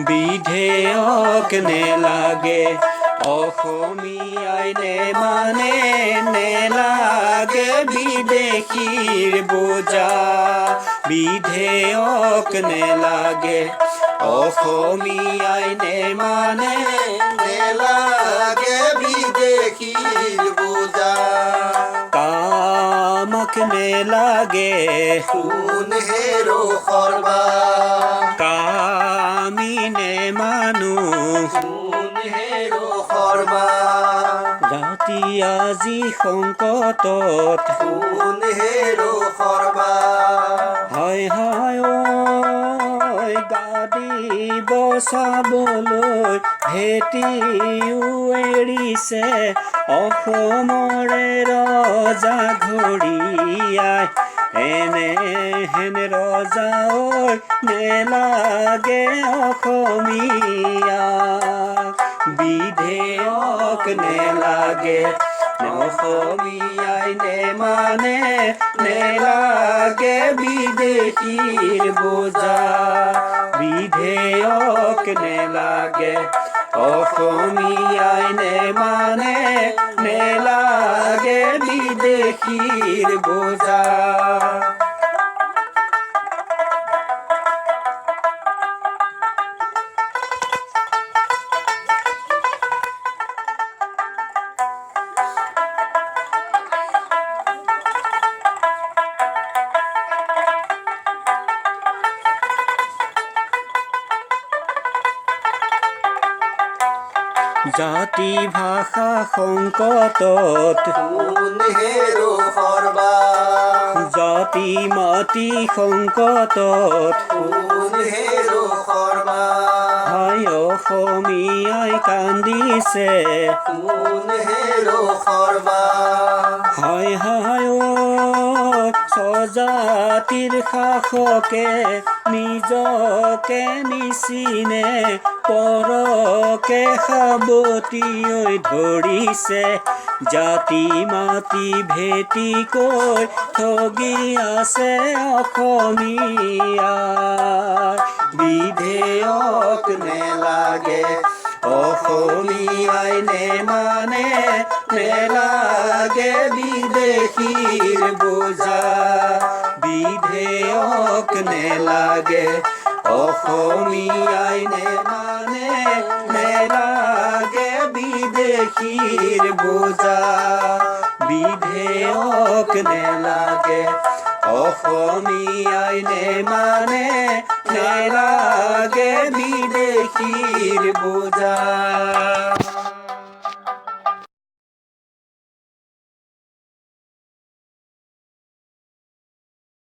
বিধেয়ক নেলাগে অসমীয়াই নেলাগে বিদেশীৰ বোজা বিধেয়ক নেলাগে অসমীয়াই নেলাগে বিদেশীৰ বোজা কামক নেলাগে সোণেৰো সৰ্বা কামি নেমানো সোণেৰো সৰ্বা জাতি আজি সংকটত সোণেৰো সৰ্বা হয় হয় ঐ গাদী বচাবলৈ ভেটিও এৰিছে অসমৰে ৰজা ঘৰিয়াই এনেহেন ৰজা ঐ নেলাগে অসমীয়া বিধেয়ক নেলাগে অসমীয়াই নেলাগে বিদেশীৰ বোজা বিধেয়ক নেলাগে অসমীয়াই নেলাগে বিদেশীৰ বোজা জাতি ভাষা সংকটত সোণেৰো সৰ্বা জাতি মাটি সংকটত সোণেৰো সৰ্বা হাই অসমীয়াই কান্দিছে সোণেৰো সৰ্বা হাই হাই ঐ স্বজাতিৰ শাসকে নিজকে নিচিনে পৰকে সাৱটি ধৰিছে জাতি মাটি ভেটিকৈ ঠগি আছে অসমীয়া বিধেয়ক নেলাগে অসমীয়াই নেলাগে বিদেশীৰ বোজা বিধেয়ক নেলাগে অসমীয়াই নেলাগে বিদেশীৰ বোজা বিধেয়ক নেলাগে অসমীয়াই নেলাগে বিদেশীৰ বোজা